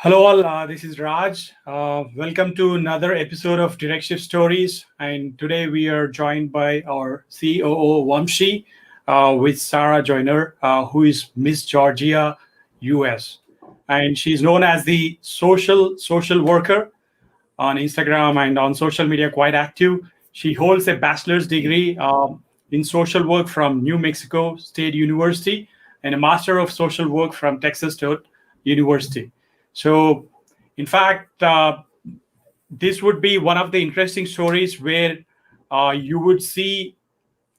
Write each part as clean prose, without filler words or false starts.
Hello, all. This is Raj. Welcome to another episode of Directshift Stories. And today we are joined by our COO Vamshi with Sarah Joyner, who is Miss Georgia, US. And she's known as the social worker on Instagram and on social media, quite active. She holds a bachelor's degree in social work from New Mexico State University and a master of social work from Texas State University. So, in fact, this would be one of the interesting stories where you would see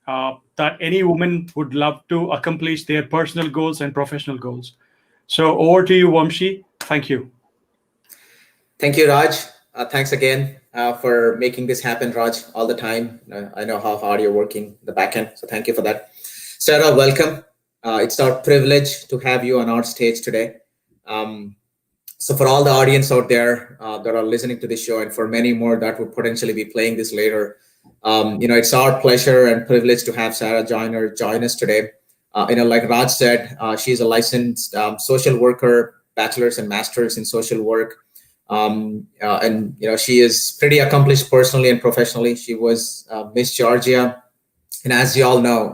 that any woman would love to accomplish their personal goals and professional goals. So, over to you, Vamshi. Thank you. Thank you, Raj. Thanks again for making this happen, Raj, all the time. I know how hard you're working the back end, so thank you for that. Sarah, welcome. It's our privilege to have you on our stage today. So for all the audience out there that are listening to this show, and for many more that will potentially be playing this later, it's our pleasure and privilege to have Sarah Joyner join us today. Like Raj said, she's a licensed social worker, bachelor's and master's in social work. She is pretty accomplished personally and professionally. She was Miss Georgia, and as you all know,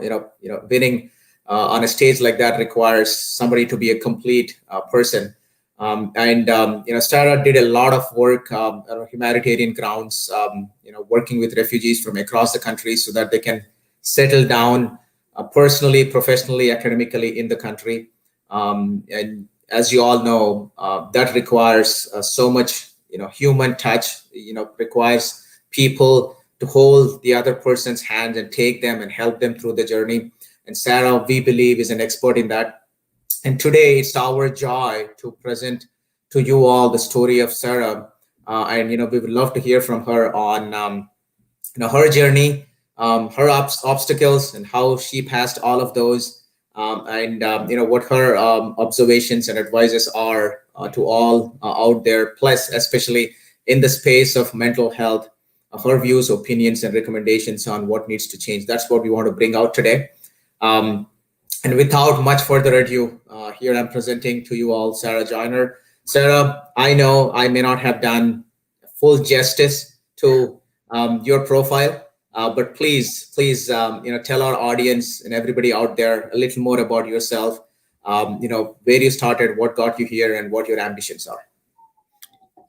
winning on a stage like that requires somebody to be a complete person. Sarah did a lot of work on humanitarian grounds, working with refugees from across the country so that they can settle down personally, professionally, academically in the country. And as you all know, that requires so much, human touch, requires people to hold the other person's hand and take them and help them through the journey. And Sarah, we believe, is an expert in that. And today it's our joy to present to you all the story of Sarah. We would love to hear from her on, her journey, her obstacles and how she passed all of those. What her observations and advices are to all out there, plus especially in the space of mental health, her views, opinions, and recommendations on what needs to change. That's what we want to bring out today. And without much further ado, here I'm presenting to you all Sarah Joyner. Sarah, I know I may not have done full justice to your profile, but please, tell our audience and everybody out there a little more about yourself, where you started, what got you here, and what your ambitions are.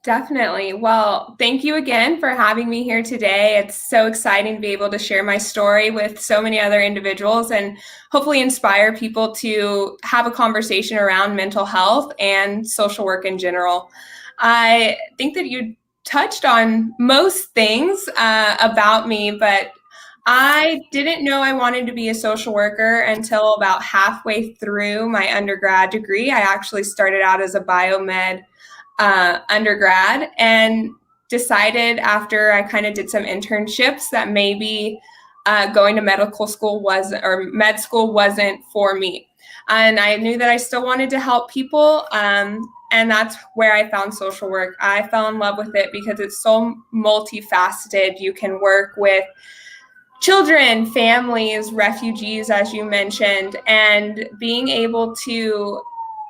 Definitely. Well, thank you again for having me here today. It's so exciting to be able to share my story with so many other individuals and hopefully inspire people to have a conversation around mental health and social work in general. I think that you touched on most things about me, but I didn't know I wanted to be a social worker until about halfway through my undergrad degree. I actually started out as a biomed undergrad and decided after I kind of did some internships that maybe going to medical school med school wasn't for me. And I knew that I still wanted to help people. And that's where I found social work. I fell in love with it because it's so multifaceted. You can work with children, families, refugees, as you mentioned, and being able to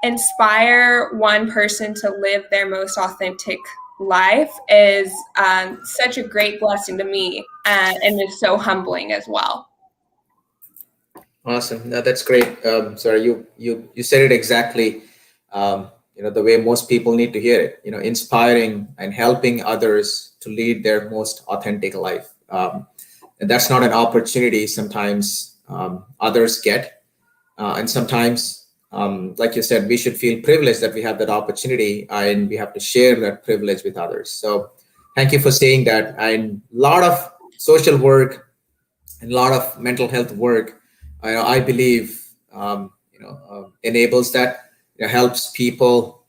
inspire one person to live their most authentic life is such a great blessing to me, and it's so humbling as well. Awesome. No, that's great. Sorry, you said it exactly. The way most people need to hear it. Inspiring and helping others to lead their most authentic life. And that's not an opportunity sometimes others get, and sometimes. Like you said, we should feel privileged that we have that opportunity and we have to share that privilege with others. So thank you for saying that. And a lot of social work and a lot of mental health work, I believe, enables that, helps people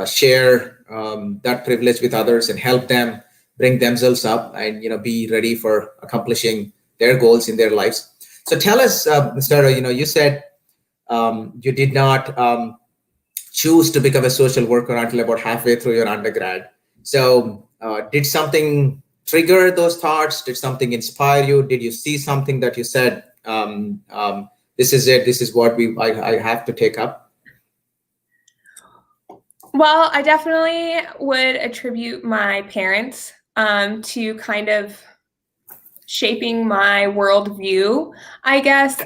share that privilege with others and help them bring themselves up and, be ready for accomplishing their goals in their lives. So tell us, Sarah, you said, you did not choose to become a social worker until about halfway through your undergrad. So did something trigger those thoughts? Did something inspire you? Did you see something that you said, this is it, this is what I have to take up? Well, I definitely would attribute my parents to kind of shaping my worldview, I guess.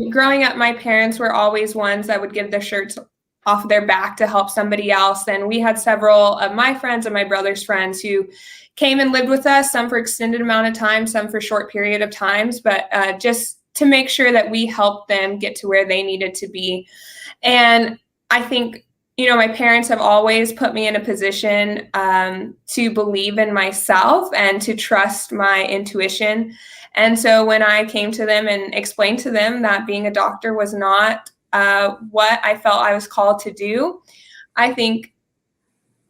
Growing up, my parents were always ones that would give their shirts off their back to help somebody else. And we had several of my friends and my brother's friends who came and lived with us, some for extended amount of time, some for short period of times, but just to make sure that we helped them get to where they needed to be. And I think, my parents have always put me in a position to believe in myself and to trust my intuition. And so when I came to them and explained to them that being a doctor was not what I felt I was called to do, I think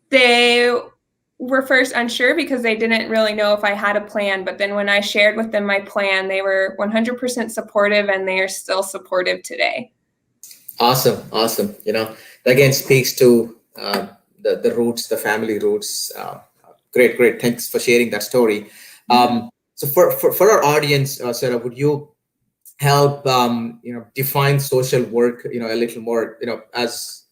they were first unsure because they didn't really know if I had a plan. But then when I shared with them my plan, they were 100% supportive, and they are still supportive today. Awesome. Again, speaks to the roots, the family roots. Great. Thanks for sharing that story. So for our audience, Sarah, would you help define social work a little more? As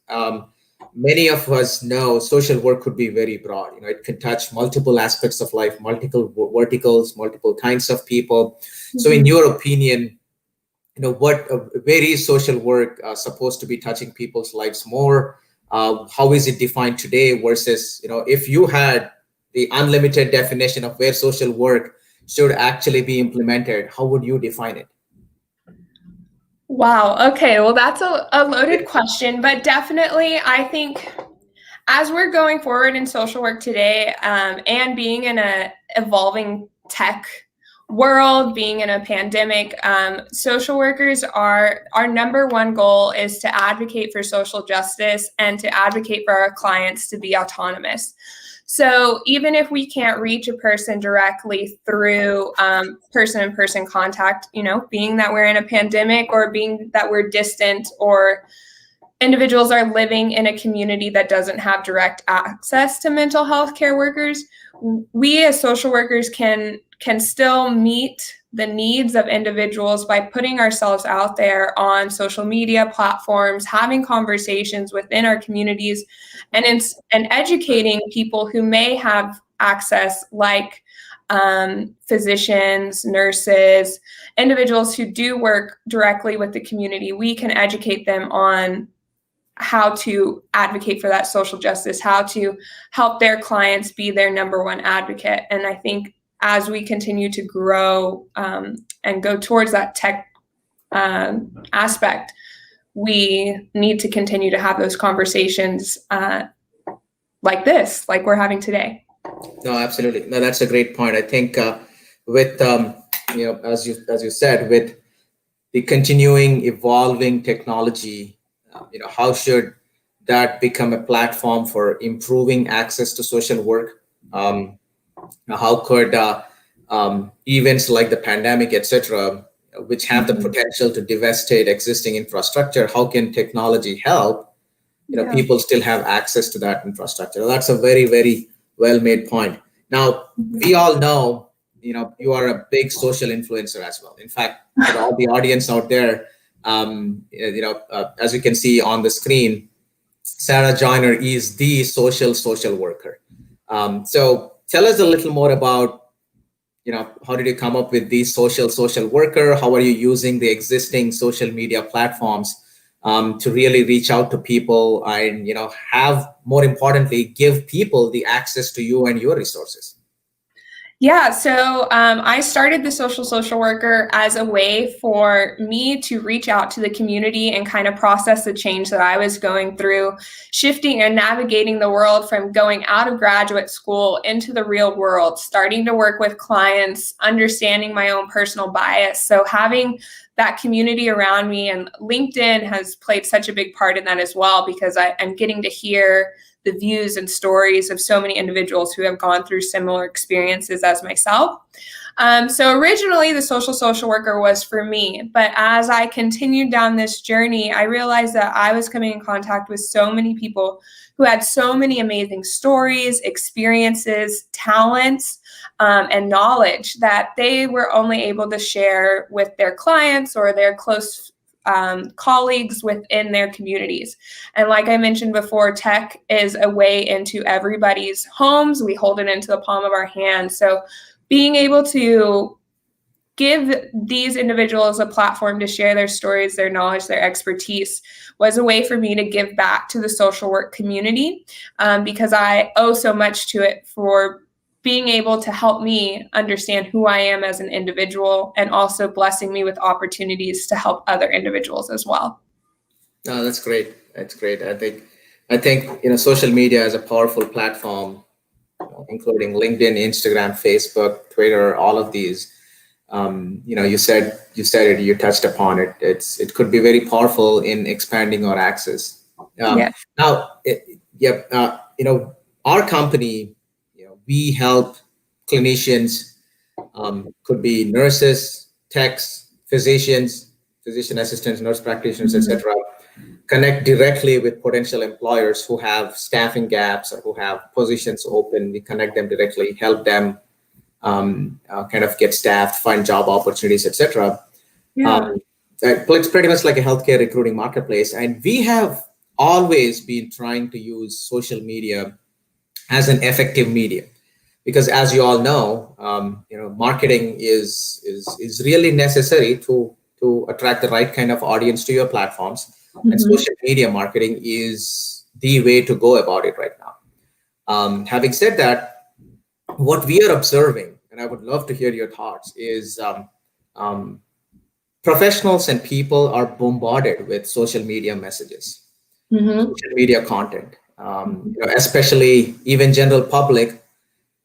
many of us know, social work could be very broad. It can touch multiple aspects of life, multiple verticals, multiple kinds of people. So in your opinion, where is social work supposed to be touching people's lives more? How is it defined today versus, if you had the unlimited definition of where social work should actually be implemented, how would you define it? Wow. Okay. Well, that's a loaded question, but definitely I think as we're going forward in social work today, and being in an evolving tech world, being in a pandemic, social workers our number one goal is to advocate for social justice and to advocate for our clients to be autonomous. So even if we can't reach a person directly through person-in-person contact, being that we're in a pandemic or being that we're distant or individuals are living in a community that doesn't have direct access to mental health care workers, we as social workers can still meet the needs of individuals by putting ourselves out there on social media platforms, having conversations within our communities, and educating people who may have access, like physicians, nurses, individuals who do work directly with the community. We can educate them on how to advocate for that social justice, how to help their clients be their number one advocate. And I think as we continue to grow and go towards that tech aspect, we need to continue to have those conversations like this, like we're having today. No, absolutely. No, that's a great point. I think with as you said, with the continuing evolving technology, how should that become a platform for improving access to social work? How could events like the pandemic, etc., which have the potential to devastate existing infrastructure, how can technology help people still have access to that infrastructure? That's a very, very well-made point. Now, we all know, you are a big social influencer as well. In fact, for all the audience out there, as you can see on the screen, Sarah Joyner is the social worker. So tell us a little more about, how did you come up with the social worker? How are you using the existing social media platforms to really reach out to people and, have, more importantly, give people the access to you and your resources? Yeah, so I started the social worker as a way for me to reach out to the community and kind of process the change that I was going through, shifting and navigating the world from going out of graduate school into the real world, starting to work with clients, understanding my own personal bias. So having that community around me, and LinkedIn has played such a big part in that as well, because I'm getting to hear the views and stories of so many individuals who have gone through similar experiences as myself. So originally the social worker was for me, but as I continued down this journey, I realized that I was coming in contact with so many people who had so many amazing stories, experiences, talents, and knowledge that they were only able to share with their clients or their close colleagues within their communities. And like I mentioned before, tech is a way into everybody's homes. We hold it into the palm of our hand. So being able to give these individuals a platform to share their stories, their knowledge, their expertise was a way for me to give back to the social work community, because I owe so much to it for being able to help me understand who I am as an individual, and also blessing me with opportunities to help other individuals as well. No, that's great. That's great. I think social media is a powerful platform, including LinkedIn, Instagram, Facebook, Twitter, all of these. You said it, you touched upon it. It could be very powerful in expanding our access. Yes. Now, our company, we help clinicians, could be nurses, techs, physicians, physician assistants, nurse practitioners, etc., connect directly with potential employers who have staffing gaps or who have positions open. We connect them directly, help them kind of get staffed, find job opportunities, etc. It's pretty much like a healthcare recruiting marketplace. And we have always been trying to use social media as an effective medium, because as you all know, marketing is really necessary to attract the right kind of audience to your platforms. And social media marketing is the way to go about it right now. Having said that, what we are observing, and I would love to hear your thoughts, is professionals and people are bombarded with social media messages, social media content, especially even general public.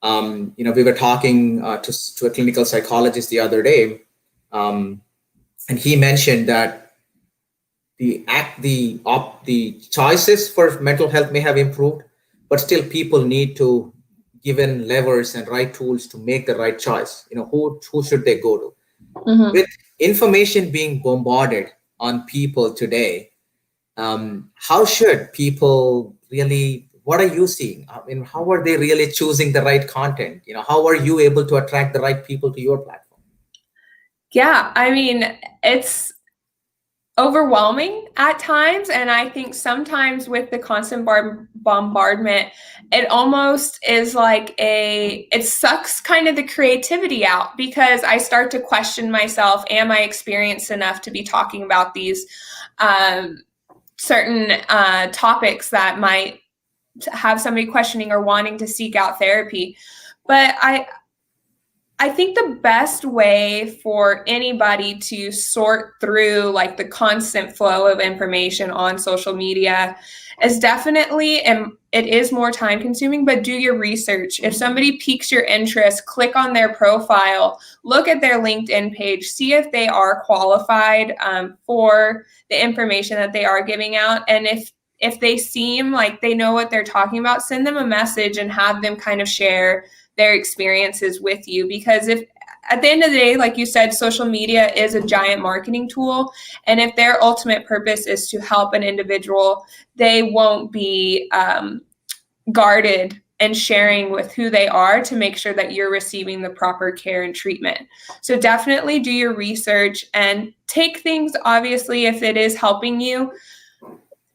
We were talking to a clinical psychologist the other day, and he mentioned that the choices for mental health may have improved, but still people need to given levers and right tools to make the right choice. Who should they go to? With information being bombarded on people today, how should people really, what are you seeing? I mean, how are they really choosing the right content? How are you able to attract the right people to your platform? Yeah, I mean, it's overwhelming at times, and I think sometimes with the constant bombardment, it almost is like it sucks kind of the creativity out, because I start to question myself, am I experienced enough to be talking about these certain topics that might have somebody questioning or wanting to seek out therapy. But I think the best way for anybody to sort through like the constant flow of information on social media is definitely, and it is more time consuming, but do your research. If somebody piques your interest, click on their profile, look at their LinkedIn page, see if they are qualified for the information that they are giving out. And if they seem like they know what they're talking about, send them a message and have them kind of share their experiences with you. Because if at the end of the day, like you said, social media is a giant marketing tool. And if their ultimate purpose is to help an individual, they won't be guarded and sharing with who they are to make sure that you're receiving the proper care and treatment. So definitely do your research and take things, obviously, if it is helping you,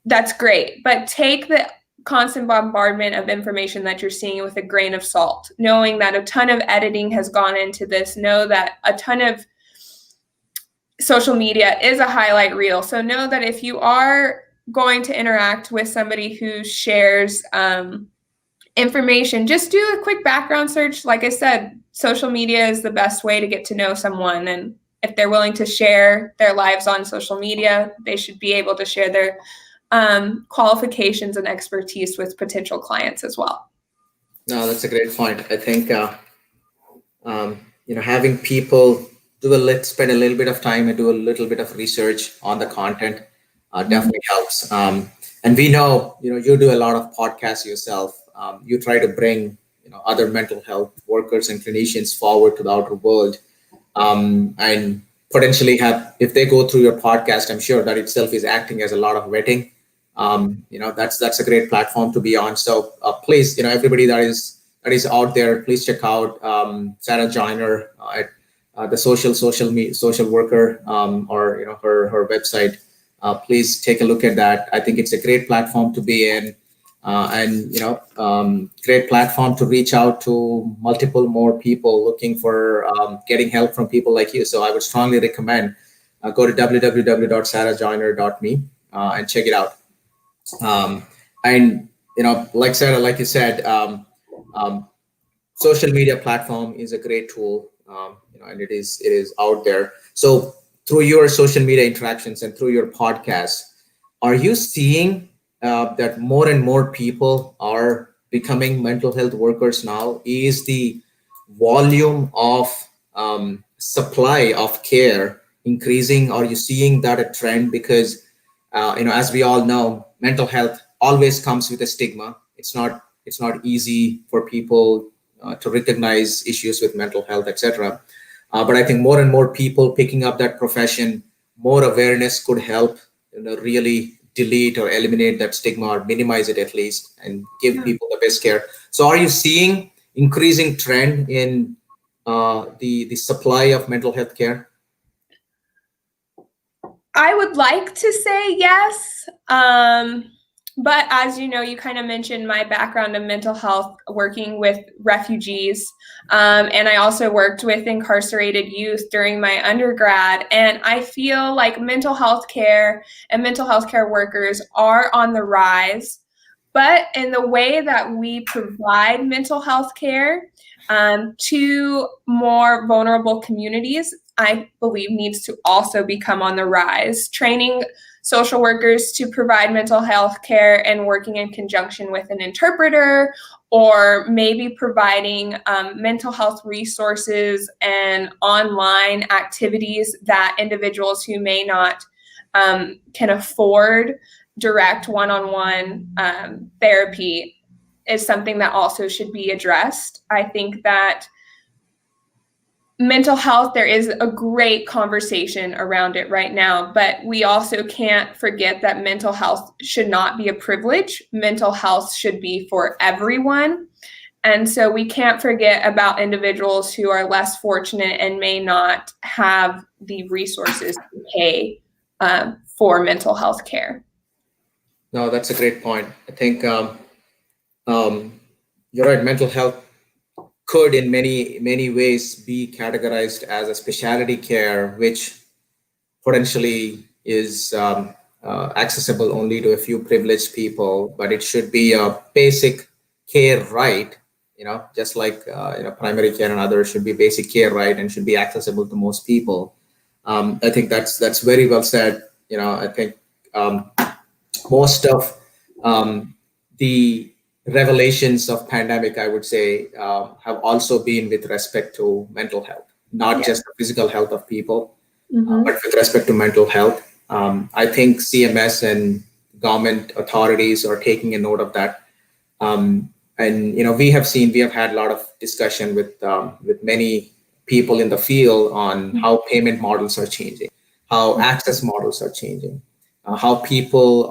that's great. But take the constant bombardment of information that you're seeing with a grain of salt, knowing that a ton of editing has gone into this. Know that a ton of social media is a highlight reel. So know that if you are going to interact with somebody who shares information, just do a quick background search. Like I said, social media is the best way to get to know someone. And if they're willing to share their lives on social media, they should be able to share their qualifications and expertise with potential clients as well. No, that's a great point. I think having people spend a little bit of time and do a little bit of research on the content definitely helps. And we know you do a lot of podcasts yourself. You try to bring other mental health workers and clinicians forward to the outer world, and potentially if they go through your podcast, I'm sure that itself is acting as a lot of vetting. That's a great platform to be on. So please, everybody that is out there, please check out Sarah Joyner at the social worker, or her website, please take a look at that. I think it's a great platform to be in, and great platform to reach out to multiple more people looking for getting help from people like you. So I would strongly recommend go to www.sarahjoyner.me and check it out. And like Sarah, like you said, social media platform is a great tool, and it is out there. So through your social media interactions and through your podcast, are you seeing that more and more people are becoming mental health workers now? Is the volume of supply of care increasing? Are you seeing that a trend? Because as we all know, mental health always comes with a stigma. It's not easy for people to recognize issues with mental health, etc. But I think more and more people picking up that profession, more awareness could help really delete or eliminate that stigma, or minimize it at least, and give people the best care. So are you seeing increasing trend in the supply of mental health care? I would like to say yes. But as you know, you kind of mentioned my background in mental health, working with refugees. And I also worked with incarcerated youth during my undergrad. And I feel like mental health care and mental health care workers are on the rise. But in the way that we provide mental health care to more vulnerable communities, I believe needs to also become on the rise. Training social workers to provide mental health care and working in conjunction with an interpreter, or maybe providing mental health resources and online activities that individuals who may not can afford direct one-on-one therapy is something that also should be addressed. I think that mental health, there is a great conversation around it right now, but we also can't forget that mental health should not be a privilege. Mental health should be for everyone. And so we can't forget about individuals who are less fortunate and may not have the resources to pay for mental health care. No, that's a great point. I think you're right. Mental health could in many ways be categorized as a specialty care, which potentially is accessible only to a few privileged people, but it should be a basic care right, just like primary care and others should be basic care right and should be accessible to most people. I think that's very well said. I think most of the revelations of pandemic, I would say, have also been with respect to mental health, not just the physical health of people, but with respect to mental health. I think CMS and government authorities are taking a note of that. And we have had a lot of discussion with many people in the field on how payment models are changing, how access models are changing, how people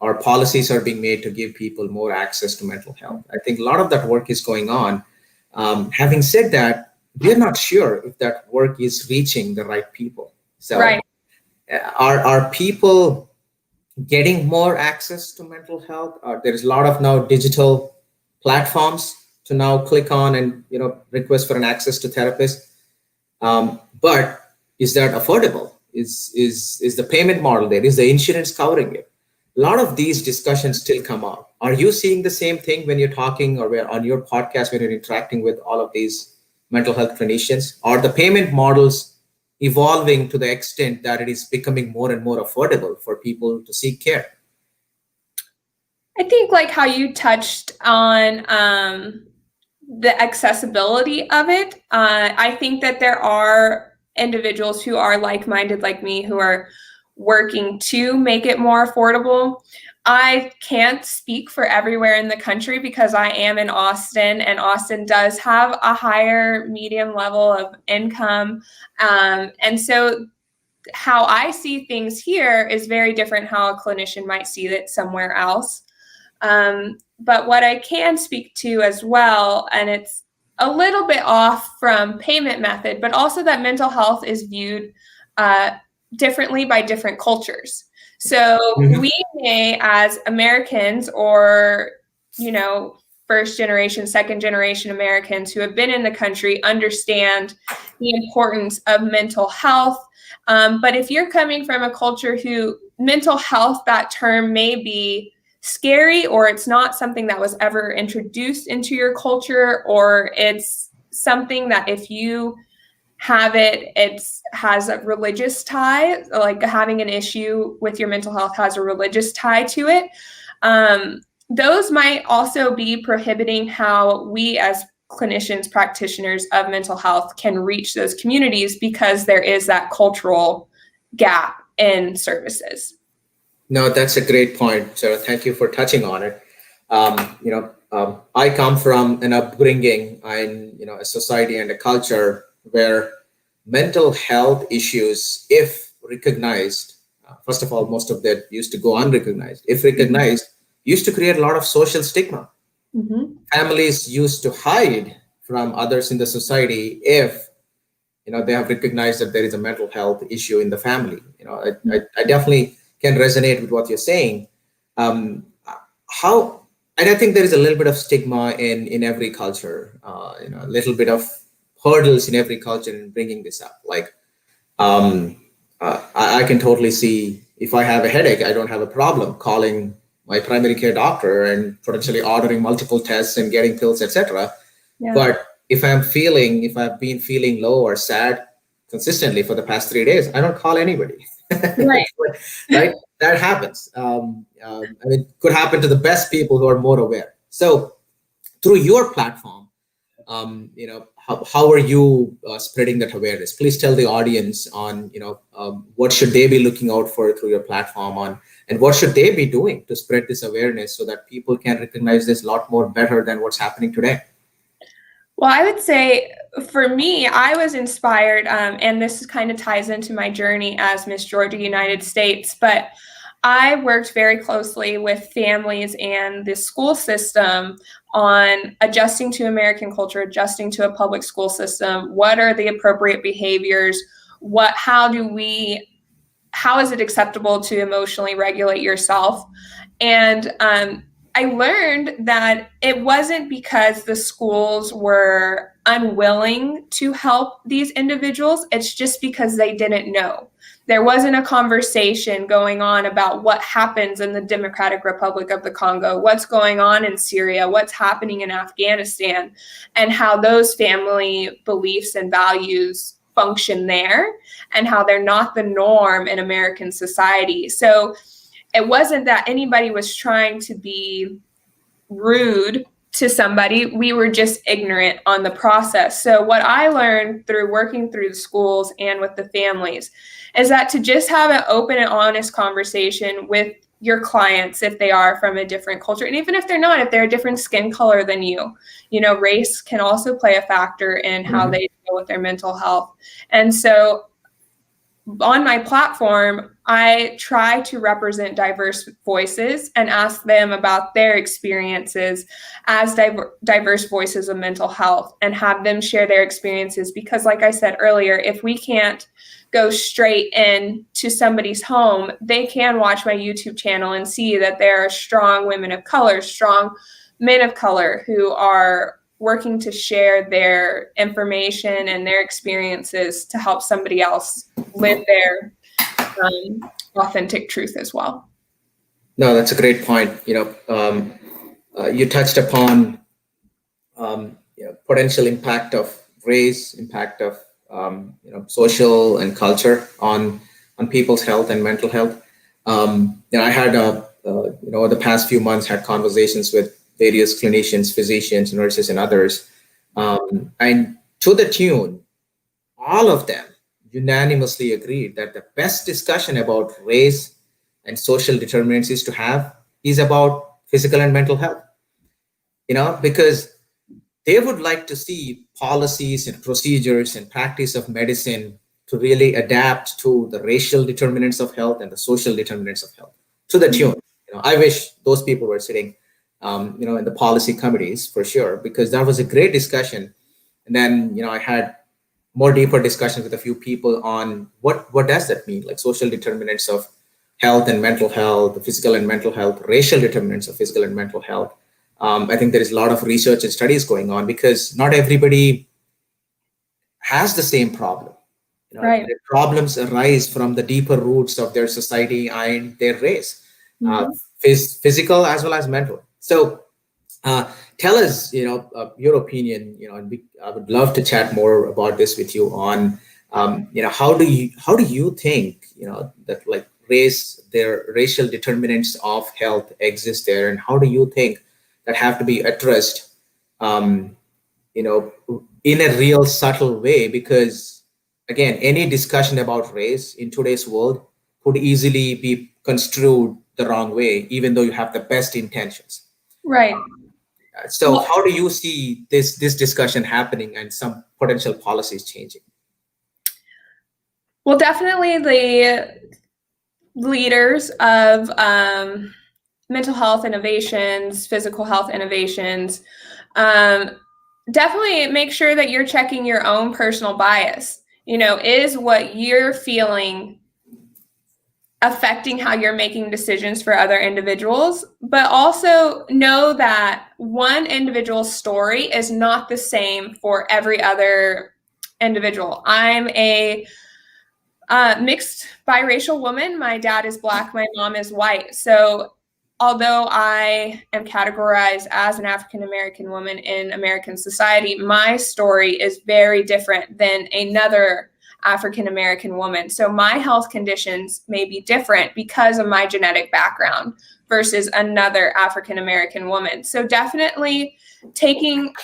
our policies are being made to give people more access to mental health. I think a lot of that work is going on. Having said that, we're not sure if that work is reaching the right people. So right. Are people getting more access to mental health? There's a lot of now digital platforms to now click on and request for an access to therapist. But is that affordable? Is the payment model there? Is the insurance covering it? A lot of these discussions still come up. Are you seeing the same thing when you're talking or on your podcast, when you're interacting with all of these mental health clinicians? Are the payment models evolving to the extent that it is becoming more and more affordable for people to seek care? I think like how you touched on the accessibility of it. I think that there are individuals who are like-minded like me who are working to make it more affordable. I can't speak for everywhere in the country because I am in Austin, and Austin does have a higher medium level of income. And so how I see things here is very different how a clinician might see it somewhere else. But what I can speak to as well, and it's a little bit off from payment method, but also that mental health is viewed differently by different cultures. So we may, as Americans or, first generation, second generation Americans who have been in the country, understand the importance of mental health. But if you're coming from a culture who mental health, that term may be scary, or it's not something that was ever introduced into your culture, or it's something that if you have it has a religious tie, like having an issue with your mental health has a religious tie to it. Those might also be prohibiting how we as clinicians, practitioners of mental health can reach those communities, because there is that cultural gap in services. No, that's a great point, Sarah. Thank you for touching on it. I come from an upbringing in a society and a culture where mental health issues, if recognized, first of all, most of that used to go unrecognized. If recognized, used to create a lot of social stigma. Families used to hide from others in the society if they have recognized that there is a mental health issue in the family. I definitely can resonate with what you're saying. And I think there is a little bit of stigma in every culture, a little bit of hurdles in every culture in bringing this up. Like, I can totally see, if I have a headache, I don't have a problem calling my primary care doctor and potentially ordering multiple tests and getting pills, etc. Yeah. But if I've been feeling low or sad consistently for the past 3 days, I don't call anybody. Right. Right? That happens. It could happen to the best people who are more aware. So through your platform, how are you spreading that awareness? Please tell the audience on, what should they be looking out for through your platform on, and what should they be doing to spread this awareness so that people can recognize this a lot more better than what's happening today? Well, I would say for me, I was inspired, and this kind of ties into my journey as Miss Georgia United States, but I worked very closely with families and the school system on adjusting to American culture, adjusting to a public school system. What are the appropriate behaviors? How is it acceptable to emotionally regulate yourself? And I learned that it wasn't because the schools were unwilling to help these individuals. It's just because they didn't know. There wasn't a conversation going on about what happens in the Democratic Republic of the Congo, what's going on in Syria, what's happening in Afghanistan, and how those family beliefs and values function there, and how they're not the norm in American society. So it wasn't that anybody was trying to be rude to somebody. We were just ignorant on the process. So what I learned through working through the schools and with the families is that to just have an open and honest conversation with your clients, if they are from a different culture, and even if they're not, if they're a different skin color than you, race can also play a factor in how they deal with their mental health. And so on my platform, I try to represent diverse voices and ask them about their experiences as diverse voices of mental health, and have them share their experiences. Because like I said earlier, if we can't go straight in to somebody's home, they can watch my YouTube channel and see that there are strong women of color, strong men of color who are working to share their information and their experiences to help somebody else live their authentic truth as well. No, that's a great point. You touched upon potential impact of race, impact of social and culture on people's health and mental health. I had over the past few months had conversations with various clinicians, physicians, nurses, and others, and to the tune, all of them unanimously agreed that the best discussion about race and social determinants is about physical and mental health. Because they would like to see policies and procedures and practice of medicine to really adapt to the racial determinants of health and the social determinants of health. To the tune, I wish those people were sitting, in the policy committees for sure, because that was a great discussion. And then, I had more deeper discussions with a few people on what does that mean, like social determinants of health and mental health, physical and mental health, racial determinants of physical and mental health. I think there is a lot of research and studies going on because not everybody has the same problem. Right. The problems arise from the deeper roots of their society and their race, physical as well as mental. So tell us, your opinion, and I would love to chat more about this with you on, how do you think, that like their racial determinants of health exist there, and how do you think that have to be addressed, in a real subtle way? Because again, any discussion about race in today's world could easily be construed the wrong way, even though you have the best intentions. Right. So how do you see this discussion happening and some potential policies changing? Well, definitely the leaders of mental health innovations, physical health innovations, definitely make sure that you're checking your own personal bias. Is what you're feeling affecting how you're making decisions for other individuals? But also know that one individual's story is not the same for every other individual. I'm a mixed biracial woman. My dad is Black, my mom is white. So although I am categorized as an African American woman in American society, my story is very different than another African American woman. So my health conditions may be different because of my genetic background versus another African American woman. So definitely taking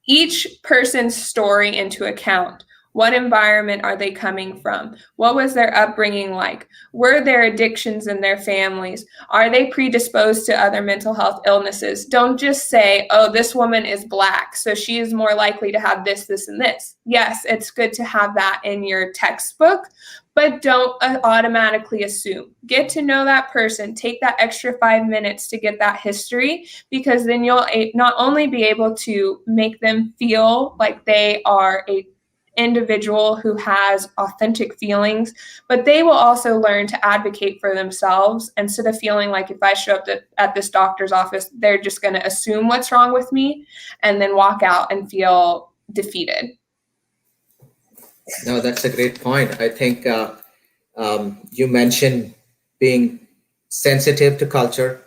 each person's story into account. What environment are they coming from? What was their upbringing like? Were there addictions in their families? Are they predisposed to other mental health illnesses? Don't just say, oh, this woman is Black, so she is more likely to have this, this, and this. Yes, it's good to have that in your textbook, but don't automatically assume. Get to know that person. Take that extra 5 minutes to get that history, because then you'll not only be able to make them feel like they are a individual who has authentic feelings, but they will also learn to advocate for themselves instead of feeling like if I show up at this doctor's office, they're just going to assume what's wrong with me and then walk out and feel defeated. No, that's a great point. I think you mentioned being sensitive to culture,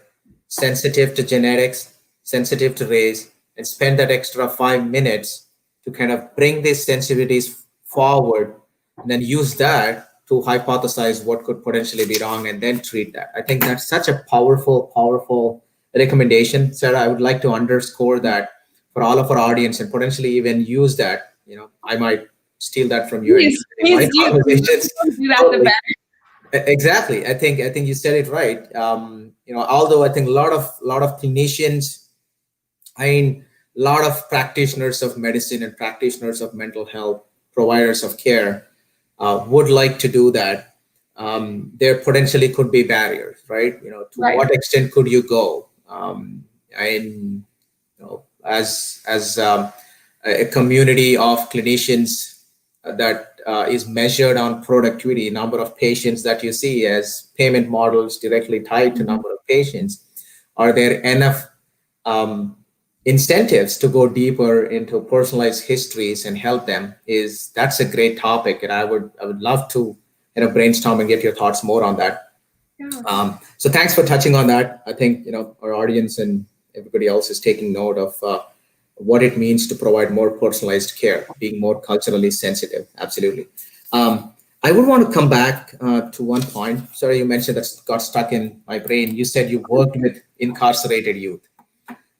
sensitive to genetics, sensitive to race, and spend that extra 5 minutes to kind of bring these sensitivities forward and then use that to hypothesize what could potentially be wrong and then treat that. I think that's such a powerful recommendation, Sarah. I would like to underscore that for all of our audience and potentially even use that. I might steal that from you Please in my do. conversations. Do that the better. Exactly. I think you said it right. Although I think a lot of clinicians, a lot of practitioners of medicine and practitioners of mental health, providers of care, would like to do that. There potentially could be barriers, right? To Right. what extent could you go? As a community of clinicians that is measured on productivity, number of patients that you see as payment models directly tied to number of patients, are there enough incentives to go deeper into personalized histories and help them? That's a great topic, and I would love to brainstorm and get your thoughts more on that. Yeah. So thanks for touching on that. I think our audience and everybody else is taking note of what it means to provide more personalized care, being more culturally sensitive. Absolutely. I would want to come back to one point. Sorry, you mentioned that got stuck in my brain. You said you worked with incarcerated youth.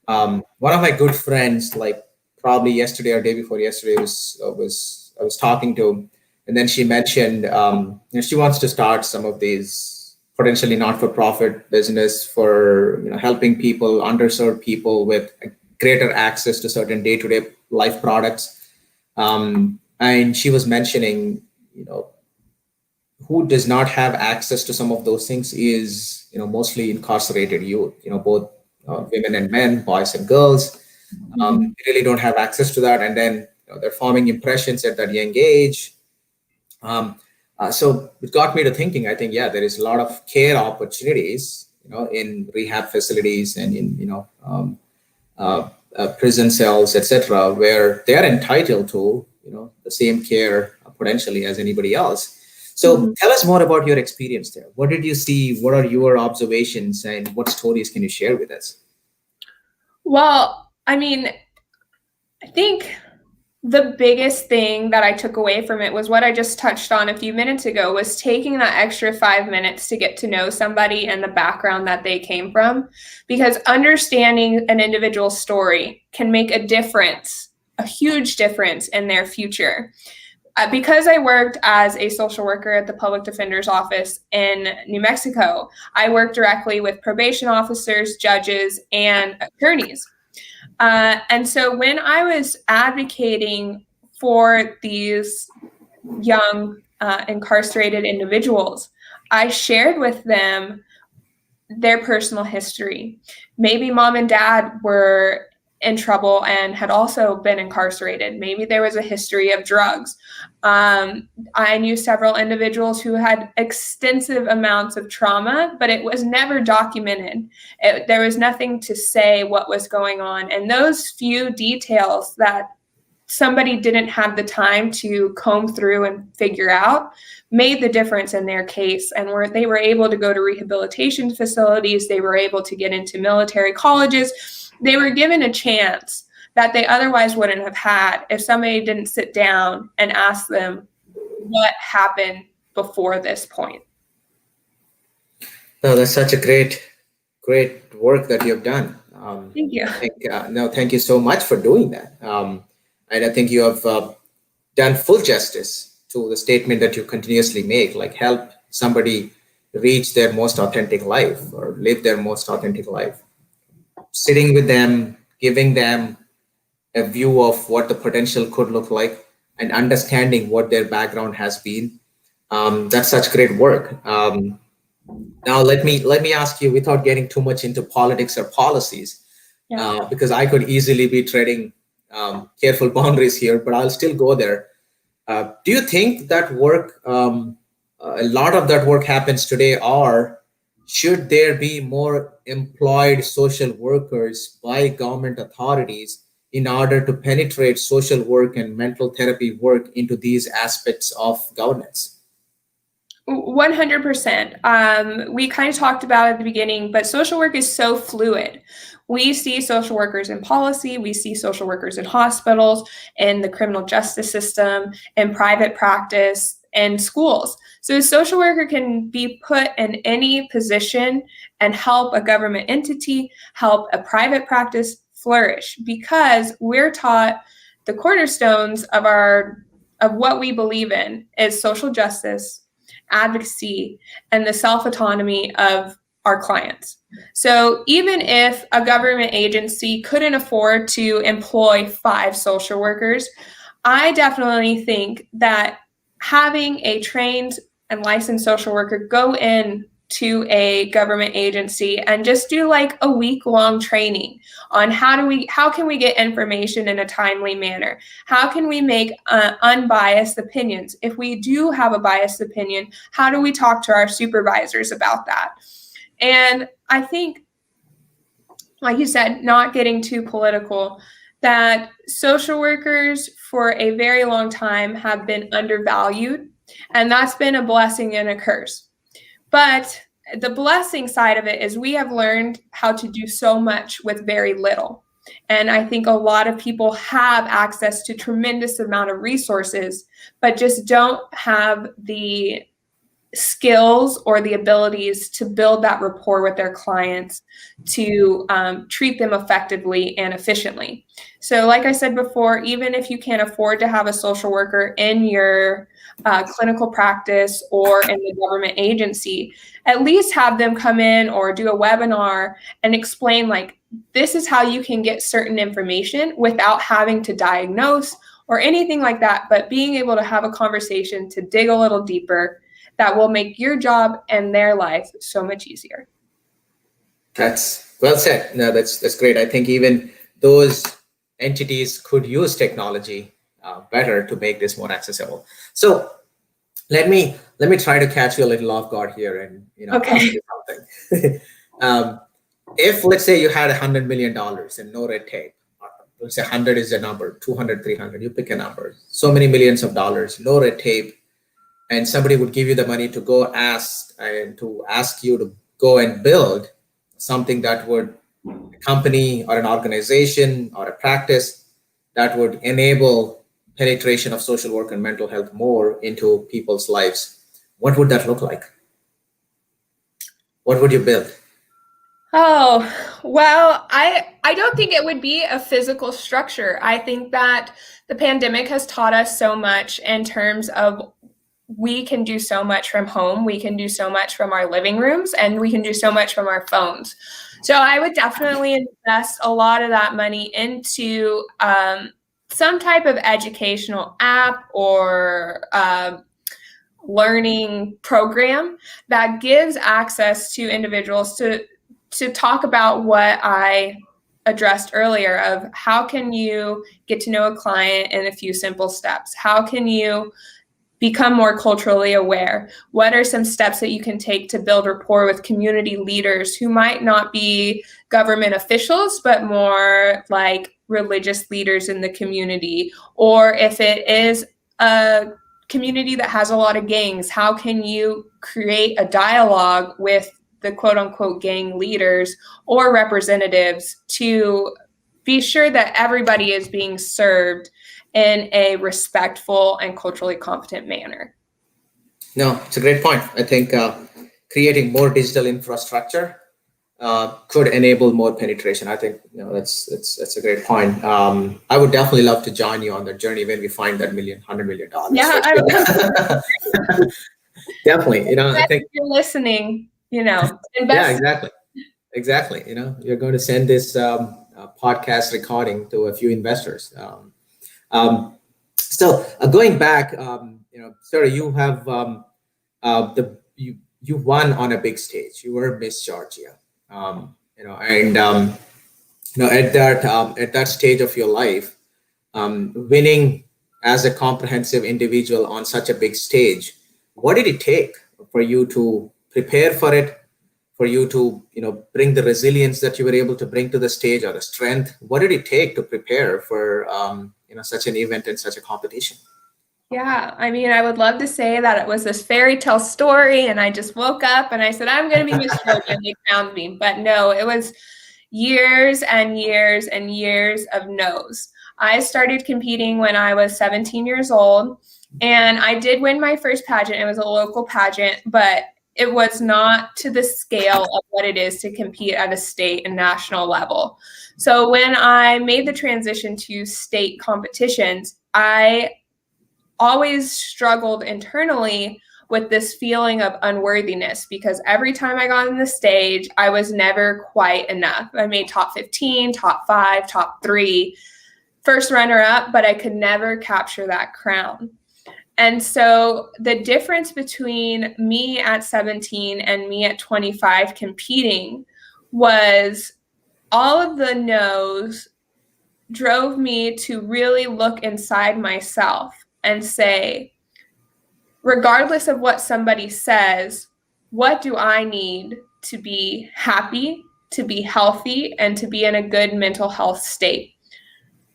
One of my good friends, like probably yesterday or day before yesterday, I was talking to, and then she mentioned she wants to start some of these potentially not-for-profit business for helping people, underserved people with greater access to certain day-to-day life products. And she was mentioning, who does not have access to some of those things is mostly incarcerated youth. Both women and men, boys and girls. They really don't have access to that, and then they're forming impressions at that young age. So it got me to thinking. I think, yeah, there is a lot of care opportunities, in rehab facilities and in prison cells, etc., where they are entitled to the same care potentially as anybody else. So tell us more about your experience there. What did you see? What are your observations, and what stories can you share with us? Well, I mean, I think the biggest thing that I took away from it was what I just touched on a few minutes ago, was taking that extra 5 minutes to get to know somebody and the background that they came from, because understanding an individual's story can make a difference, a huge difference in their future. Because I worked as a social worker at the public defender's office in New Mexico, I worked directly with probation officers, judges, and attorneys. And so when I was advocating for these young incarcerated individuals, I shared with them their personal history. Maybe mom and dad were in trouble and had also been incarcerated. Maybe there was a history of drugs. I knew several individuals who had extensive amounts of trauma, but it was never documented. There was nothing to say what was going on. And those few details that somebody didn't have the time to comb through and figure out made the difference in their case. And they were able to go to rehabilitation facilities. They were able to get into military colleges. They were given a chance that they otherwise wouldn't have had if somebody didn't sit down and ask them what happened before this point. No, that's such a great work that you've done. Thank you. Thank you so much for doing that. And I think you have done full justice to the statement that you continuously make, like help somebody reach their most authentic life or live their most authentic life. Sitting with them, giving them a view of what the potential could look like, and understanding what their background has been. That's such great work. Now let me ask you, without getting too much into politics or policies, because I could easily be treading careful boundaries here, but I'll still go there. Do you think that work, a lot of that work happens today, or should there be more employed social workers by government authorities in order to penetrate social work and mental therapy work into these aspects of governance? 100%. We kind of talked about it at the beginning, but social work is so fluid. We see social workers in policy, we see social workers in hospitals, in the criminal justice system, in private practice, and schools. So a social worker can be put in any position and help a government entity, help a private practice flourish, because we're taught the cornerstones of what we believe in is social justice, advocacy, and the self-autonomy of our clients. So even if a government agency couldn't afford to employ 5 social workers, I definitely think that having a trained and licensed social worker go in to a government agency and just do like a week-long training on how can we get information in a timely manner? How can we make unbiased opinions? If we do have a biased opinion, how do we talk to our supervisors about that? And I think, like you said, not getting too political, that social workers for a very long time have been undervalued, and that's been a blessing and a curse. But the blessing side of it is we have learned how to do so much with very little. And I think a lot of people have access to tremendous amount of resources, but just don't have the skills or the abilities to build that rapport with their clients, to treat them effectively and efficiently. So like I said before, even if you can't afford to have a social worker in your clinical practice or in the government agency, at least have them come in or do a webinar and explain, like, this is how you can get certain information without having to diagnose or anything like that, but being able to have a conversation to dig a little deeper that will make your job and their life so much easier. That's well said. No, that's great. I think even those entities could use technology better to make this more accessible. So let me try to catch you a little off guard here and ask you something. If let's say you had $100 million and no red tape, let's say 100 is the number, 200, 300, you pick a number, so many millions of dollars, no red tape, and somebody would give you the money to go ask you to go and build something that would, a company or an organization or a practice that would enable penetration of social work and mental health more into people's lives, what would that look like? What would you build? Oh, well, I don't think it would be a physical structure. I think that the pandemic has taught us so much in terms of we can do so much from home, we can do so much from our living rooms, and we can do so much from our phones. So I would definitely invest a lot of that money into some type of educational app or learning program that gives access to individuals to talk about what I addressed earlier of how can you get to know a client in a few simple steps? How can you become more culturally aware? What are some steps that you can take to build rapport with community leaders who might not be government officials, but more like religious leaders in the community? Or if it is a community that has a lot of gangs, how can you create a dialogue with the quote unquote gang leaders or representatives to be sure that everybody is being served in a respectful and culturally competent manner? No, it's a great point. I think creating more digital infrastructure could enable more penetration. I think that's a great point. I would definitely love to join you on that journey when we find that $100 million. Yeah, Definitely. I think if you're listening, invest. Yeah, exactly. You're going to send this podcast recording to a few investors. So going back, Sarah, you have you won on a big stage. You were Miss Georgia, and at that stage of your life, winning as a comprehensive individual on such a big stage. What did it take for you to prepare for it? For you to bring the resilience that you were able to bring to the stage, or the strength? What did it take to prepare for such an event and such a competition? Yeah, I mean, I would love to say that it was this fairy tale story and I just woke up and I said, I'm going to be Miss Georgia, and they crowned me. But no, it was years and years and years of no's. I started competing when I was 17 years old, and I did win my first pageant. It was a local pageant, but it was not to the scale of what it is to compete at a state and national level. So when I made the transition to state competitions, I always struggled internally with this feeling of unworthiness, because every time I got on the stage, I was never quite enough. I made top 15, top 5, top 3, first runner up, but I could never capture that crown. And so the difference between me at 17 and me at 25 competing was all of the no's drove me to really look inside myself and say, regardless of what somebody says, what do I need to be happy, to be healthy, and to be in a good mental health state?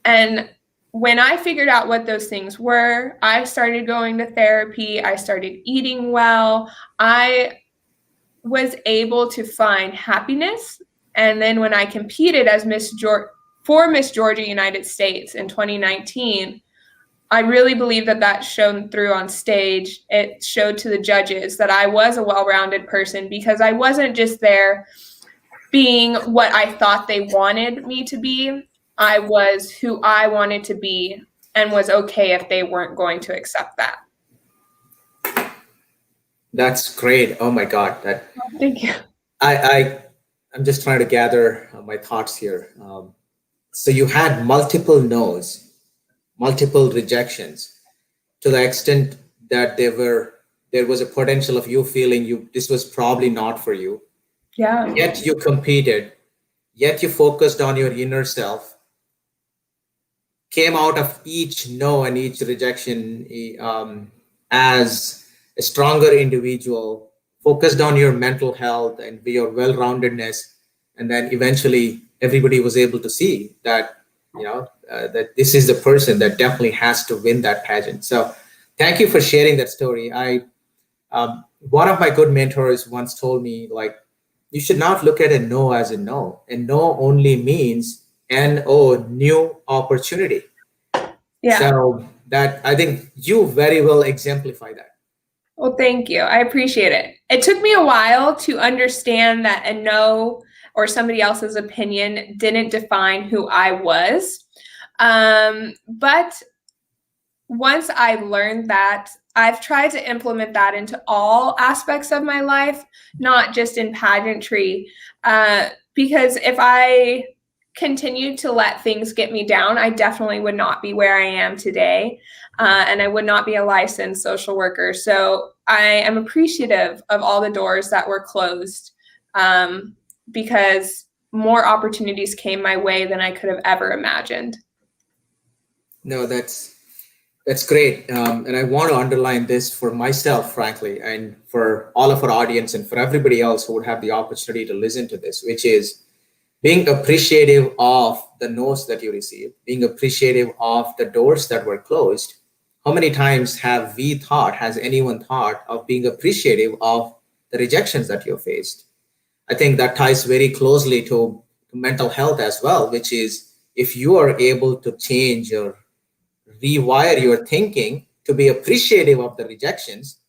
And when I figured out what those things were, I started going to therapy. I started eating well. I was able to find happiness. And then when I competed as Miss Georgia United States in 2019, I really believe that shone through on stage. It showed to the judges that I was a well-rounded person, because I wasn't just there being what I thought they wanted me to be. I was who I wanted to be, and was okay if they weren't going to accept that. That's great. Oh my God. Thank you. I'm just trying to gather my thoughts here. So you had multiple no's, multiple rejections, to the extent that there was a potential of you feeling this was probably not for you. Yeah. Yet you competed, yet you focused on your inner self, came out of each no and each rejection as a stronger individual, focused on your mental health and your well-roundedness, and then eventually everybody was able to see that that this is the person that definitely has to win that pageant. So thank you for sharing that story. One of my good mentors once told me, like, you should not look at a no as a no. A no only means NO, new opportunity. Yeah. So that, I think you very well exemplify that. Well, thank you. I appreciate it. It took me a while to understand that a no or somebody else's opinion didn't define who I was. But once I learned that, I've tried to implement that into all aspects of my life, not just in pageantry. Because if I continued to let things get me down, I definitely would not be where I am today. And I would not be a licensed social worker. So I am appreciative of all the doors that were closed, because more opportunities came my way than I could have ever imagined. No, that's great. And I want to underline this for myself, frankly, and for all of our audience and for everybody else who would have the opportunity to listen to this, which is being appreciative of the no's that you received, being appreciative of the doors that were closed. How many times has anyone thought of being appreciative of the rejections that you faced? I think that ties very closely to mental health as well, which is if you are able to change or rewire your thinking to be appreciative of the rejections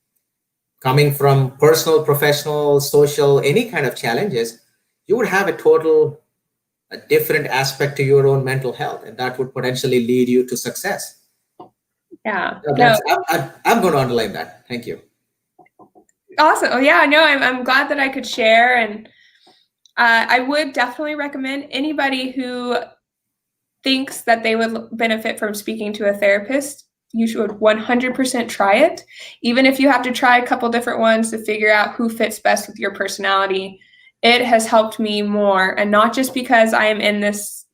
coming from personal, professional, social, any kind of challenges, you would have a different aspect to your own mental health, and that would potentially lead you to success. Yeah. I'm going to underline that. Thank you. Awesome. Oh, yeah, no, I'm glad that I could share. And I would definitely recommend anybody who thinks that they would benefit from speaking to a therapist, you should 100% try it. Even if you have to try a couple different ones to figure out who fits best with your personality, it has helped me more. And not just because I am in this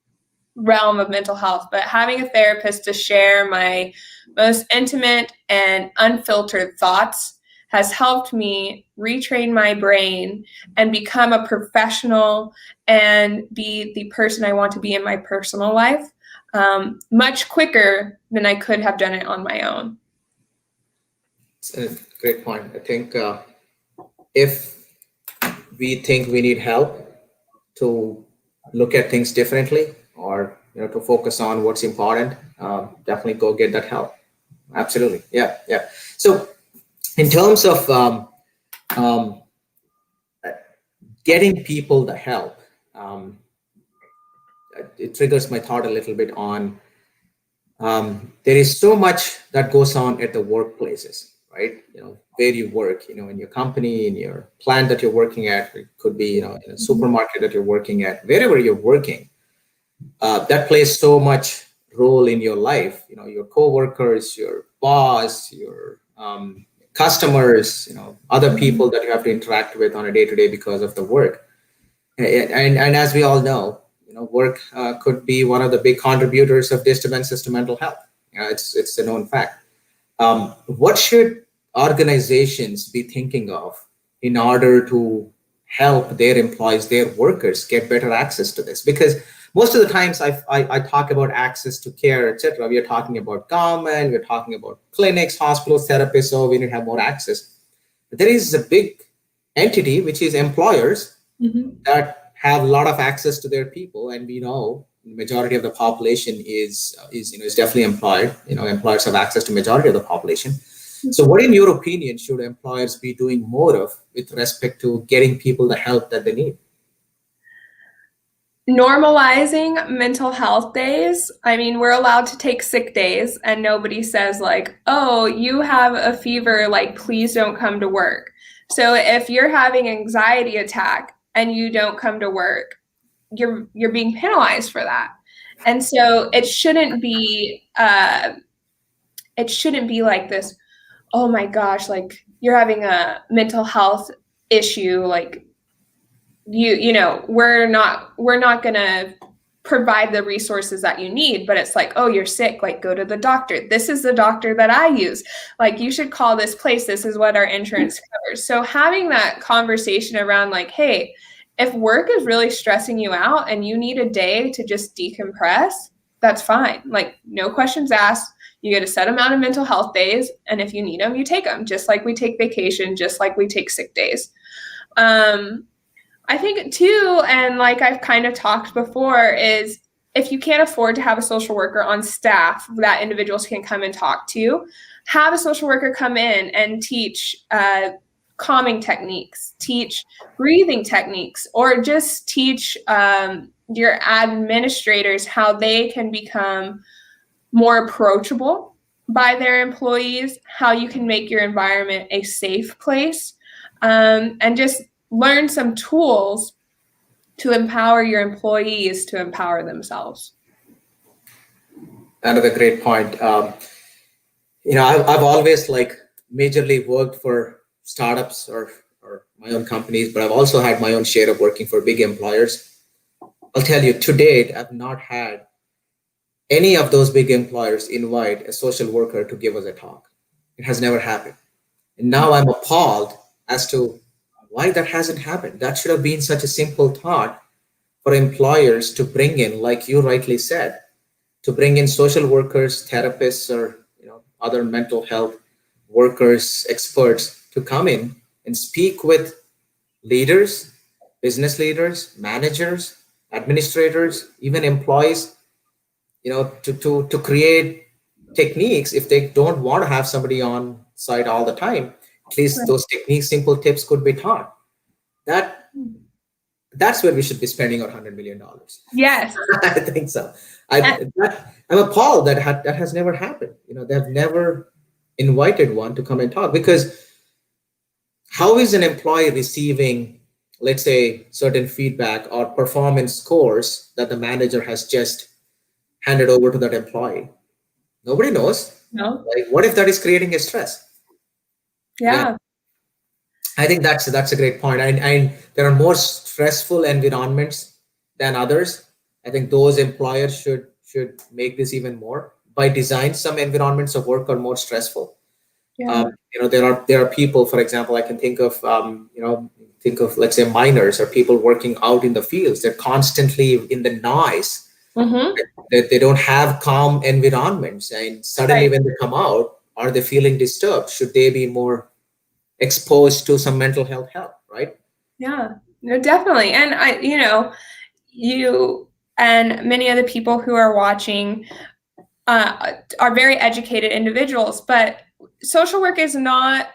realm of mental health, but having a therapist to share my most intimate and unfiltered thoughts has helped me retrain my brain and become a professional and be the person I want to be in my personal life, much quicker than I could have done it on my own. It's a great point. I think if we think we need help to look at things differently, or to focus on what's important, definitely go get that help. Absolutely. Yeah. So in terms of getting people the help, it triggers my thought a little bit on there is so much that goes on at the workplaces, right? Where you work, in your company, in your plant that you're working at. It could be, in a supermarket that you're working at, wherever you're working. That plays so much role in your life. Your coworkers, your boss, your customers, other people that you have to interact with on a day-to-day because of the work. And as we all know, work could be one of the big contributors of disturbances to mental health. It's a known fact. What should organizations be thinking of in order to help their employees, their workers, get better access to this? Because most of the times I talk about access to care, etc. We are talking about government, we're talking about clinics, hospitals, therapists, so we need to have more access. But there is a big entity, which is employers, that have a lot of access to their people, and we know the majority of the population is definitely employed. Employers have access to majority of the population. So what, in your opinion, should employers be doing more of with respect to getting people the help that they need? Normalizing mental health days. I mean, we're allowed to take sick days, and nobody says like, oh, you have a fever, like, please don't come to work. So if you're having an anxiety attack and you don't come to work, you're being penalized for that. And so it shouldn't be like this, oh my gosh, like, you're having a mental health issue, like, we're not gonna provide the resources that you need, but it's like, oh, you're sick, like go to the doctor. This is the doctor that I use. Like you should call this place. This is what our insurance covers. So having that conversation around like, hey, if work is really stressing you out and you need a day to just decompress, that's fine. Like no questions asked. You get a set amount of mental health days. And if you need them, you take them, just like we take vacation, just like we take sick days. I think too, and like I've kind of talked before, is if you can't afford to have a social worker on staff that individuals can come and talk to, have a social worker come in and teach calming techniques, teach breathing techniques, or just teach your administrators how they can become more approachable by their employees, how you can make your environment a safe place, and just learn some tools to empower your employees to empower themselves. Another great point. I've always majorly worked for startups or my own companies, but I've also had my own share of working for big employers. I'll tell you, to date, I've not had any of those big employers invite a social worker to give us a talk. It has never happened. And now I'm appalled as to why that hasn't happened. That should have been such a simple thought for employers to bring in, like you rightly said, to bring in social workers, therapists, or other mental health workers, experts to come in and speak with leaders, business leaders, managers, administrators, even employees, to create techniques. If they don't want to have somebody on site all the time, at least those techniques, simple tips could be taught. That's where we should be spending our $100 million. Yes. I think so. I'm appalled that has never happened. They've never invited one to come and talk, because how is an employee receiving, let's say, certain feedback or performance scores that the manager has just handed over to that employee? Nobody knows. No. What if that is creating a stress? Yeah. I think that's a great point. And there are more stressful environments than others. I think those employers should make this even more. By design, some environments of work are more stressful. Yeah. There are people, for example, I can think of let's say miners or people working out in the fields. They're constantly in the noise. Mm-hmm. They don't have calm environments, and suddenly when they come out, are they feeling disturbed? Should they be more exposed to some mental health help, right? Yeah, no, definitely. And you and many other people who are watching are very educated individuals, but social work is not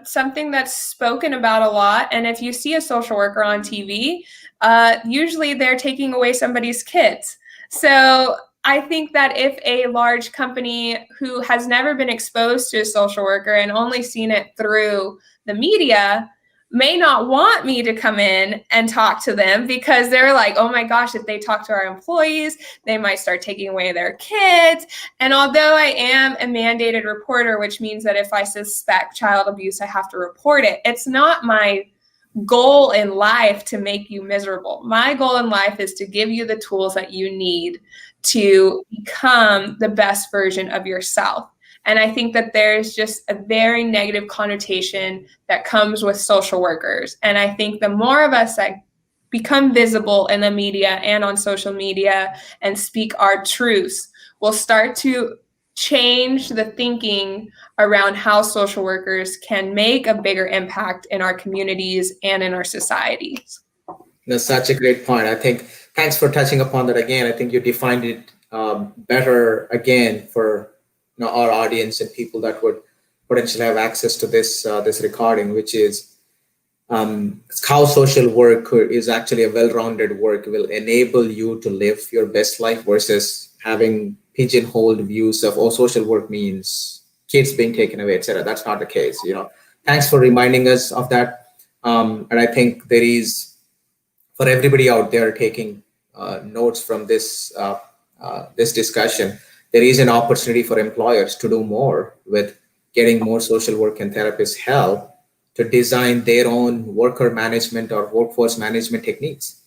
something that's spoken about a lot. And if you see a social worker on TV, usually they're taking away somebody's kids. So I think that if a large company who has never been exposed to a social worker and only seen it through the media may not want me to come in and talk to them, because they're like, oh my gosh, if they talk to our employees, they might start taking away their kids. And although I am a mandated reporter, which means that if I suspect child abuse, I have to report it, it's not my goal in life to make you miserable. My goal in life is to give you the tools that you need to become the best version of yourself. And I think that there's just a very negative connotation that comes with social workers. And I think the more of us that become visible in the media and on social media and speak our truths will start to change the thinking around how social workers can make a bigger impact in our communities and in our societies. That's such a great point. I think, thanks for touching upon that again. I think you defined it better again for our audience and people that would potentially have access to this recording, which is how social work is actually a well-rounded work, will enable you to live your best life versus having pigeonholed views of, social work means kids being taken away, etc. That's not the case. Thanks for reminding us of that. And I think there is, for everybody out there taking notes from this discussion, there is an opportunity for employers to do more with getting more social work and therapist help to design their own worker management or workforce management techniques.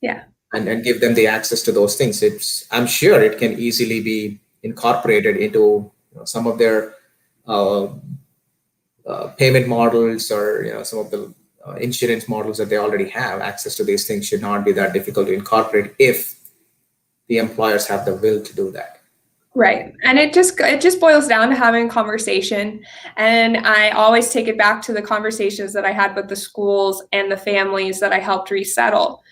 Yeah, and give them the access to those things. I'm sure it can easily be incorporated into some of their payment models, or some of the insurance models that they already have. Access to these things should not be that difficult to incorporate if the employers have the will to do that. Right. And it just boils down to having a conversation. And I always take it back to the conversations that I had with the schools and the families that I helped resettle.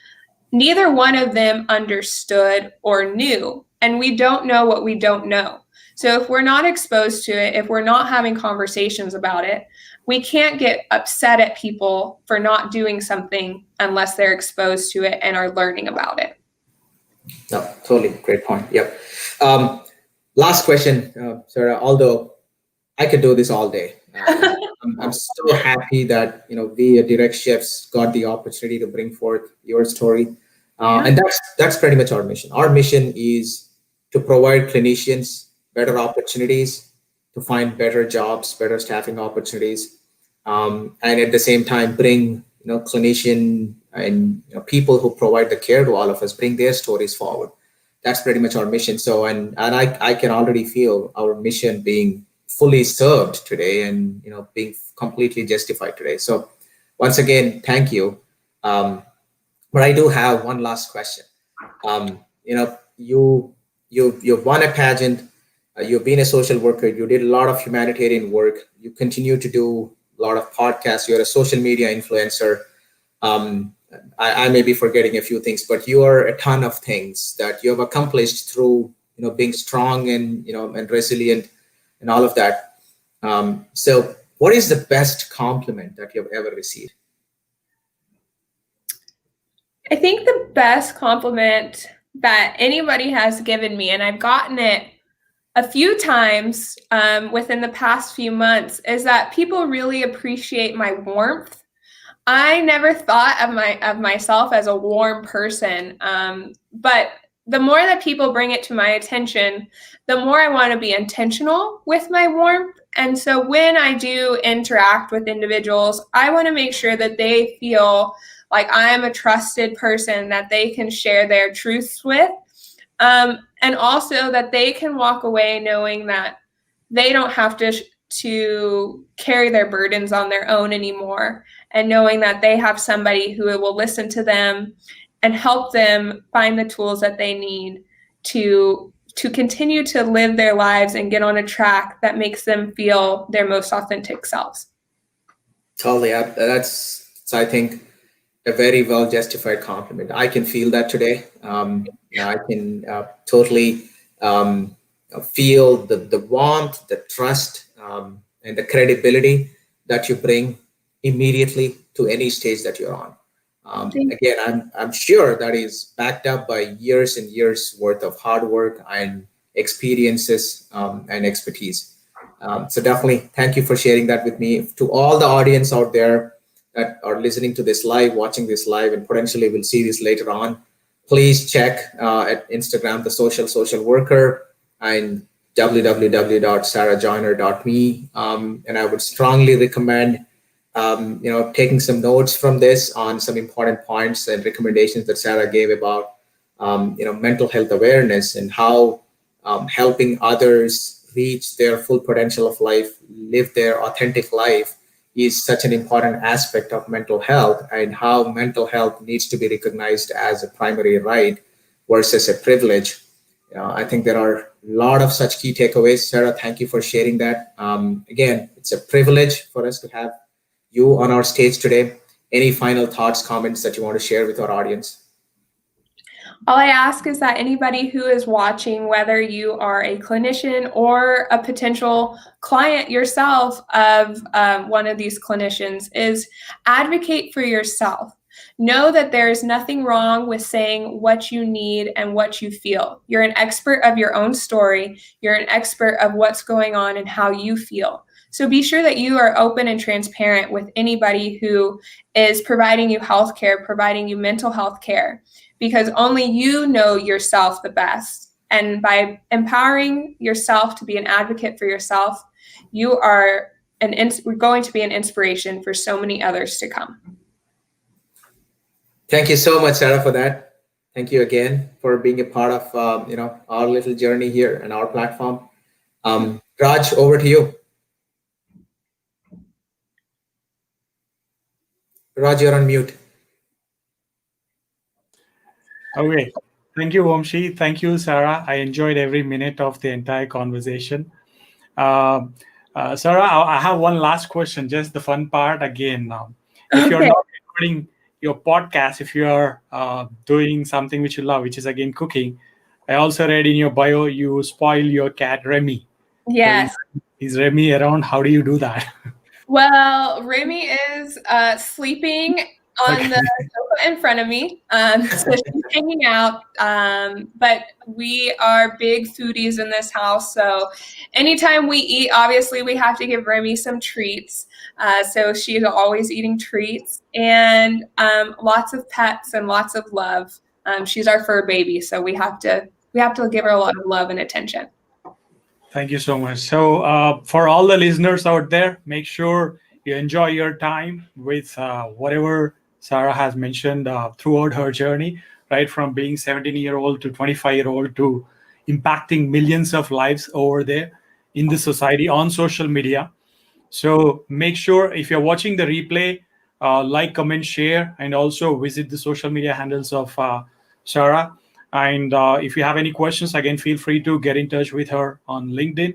Neither one of them understood or knew, and we don't know what we don't know. So if we're not exposed to it, if we're not having conversations about it, we can't get upset at people for not doing something unless they're exposed to it and are learning about it. No, totally. Great point. Yep. Last question, Sarah, although I could do this all day. I'm so happy that we at Directshifts got the opportunity to bring forth your story. And that's pretty much our mission. Our mission is to provide clinicians better opportunities, to find better jobs, better staffing opportunities, and at the same time bring clinician and people who provide the care to all of us, bring their stories forward. That's pretty much our mission. So and I can already feel our mission being fully served today, and being completely justified today. So once again, thank you. But I do have one last question. You've won a pageant. You've been a social worker. You did a lot of humanitarian work. You continue to do a lot of podcasts. You're a social media influencer. I may be forgetting a few things, but you are a ton of things that you have accomplished through being strong and and resilient and all of that. So what is the best compliment that you've ever received? I think the best compliment that anybody has given me, and I've gotten it a few times within the past few months, is that people really appreciate my warmth. I never thought of myself as a warm person, but the more that people bring it to my attention, the more I want to be intentional with my warmth. And so when I do interact with individuals, I want to make sure that they feel like I am a trusted person that they can share their truths with, and also that they can walk away knowing that they don't have to carry their burdens on their own anymore, and knowing that they have somebody who will listen to them and help them find the tools that they need to continue to live their lives and get on a track that makes them feel their most authentic selves. Totally. That's, I think, a very well justified compliment. I can feel that today. I can totally feel the warmth, the trust, and the credibility that you bring immediately to any stage that you're on. Again, I'm sure that is backed up by years and years worth of hard work and experiences and expertise. So definitely thank you for sharing that with me. To all the audience out there that are listening to this live, watching this live, and potentially will see this later on, please check at Instagram, the social worker, and www.sarahjoyner.me. And I would strongly recommend taking some notes from this on some important points and recommendations that Sarah gave about mental health awareness, and how helping others reach their full potential of life, live their authentic life, is such an important aspect of mental health, and how mental health needs to be recognized as a primary right versus a privilege. I think there are a lot of such key takeaways. Sarah, thank you for sharing that. Again, it's a privilege for us to have you on our stage today. Any final thoughts, comments that you want to share with our audience? All I ask is that anybody who is watching, whether you are a clinician or a potential client yourself of one of these clinicians, is advocate for yourself. Know that there is nothing wrong with saying what you need and what you feel. You're an expert of your own story. You're an expert of what's going on and how you feel. So be sure that you are open and transparent with anybody who is providing you health care, providing you mental health care, because only you know yourself the best. And by empowering yourself to be an advocate for yourself, you are going to be an inspiration for so many others to come. Thank you so much, Sarah, for that. Thank you again for being a part of our little journey here and our platform. Raj, over to you. Raj, you're on mute. Okay. Thank you, Vamshi. Thank you, Sarah. I enjoyed every minute of the entire conversation. Sarah, I have one last question, just the fun part again now. If you're Okay. not recording your podcast, if you are doing something which you love, which is again cooking, I also read in your bio you spoil your cat Remy. Yes. So is Remy around? How do you do that? Well, Remy is sleeping on Okay. the sofa in front of me. So she's hanging out. But we are big foodies in this house. So anytime we eat, obviously we have to give Remy some treats. So she's always eating treats and lots of pets and lots of love. She's our fur baby, so we have to give her a lot of love and attention. Thank you so much. So, for all the listeners out there, make sure you enjoy your time with whatever Sarah has mentioned throughout her journey, right from being 17-year-old to 25-year-old to impacting millions of lives over there in the society on social media. So, make sure if you're watching the replay, like, comment, share, and also visit the social media handles of Sarah. And if you have any questions, again, feel free to get in touch with her on LinkedIn.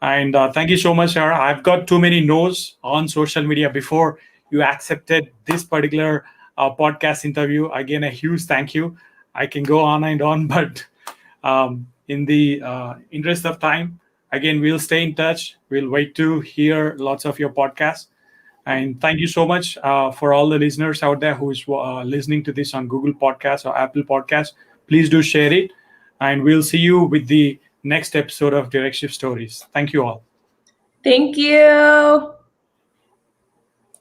And thank you so much, Sarah. I've got too many no's on social media before you accepted this particular podcast interview. Again, a huge thank you. I can go on and on, but in the interest of time, again, we'll stay in touch. We'll wait to hear lots of your podcasts. And thank you so much for all the listeners out there who is listening to this on Google Podcasts or Apple Podcasts. Please do share it. And we'll see you with the next episode of Directshift Stories. Thank you all. Thank you.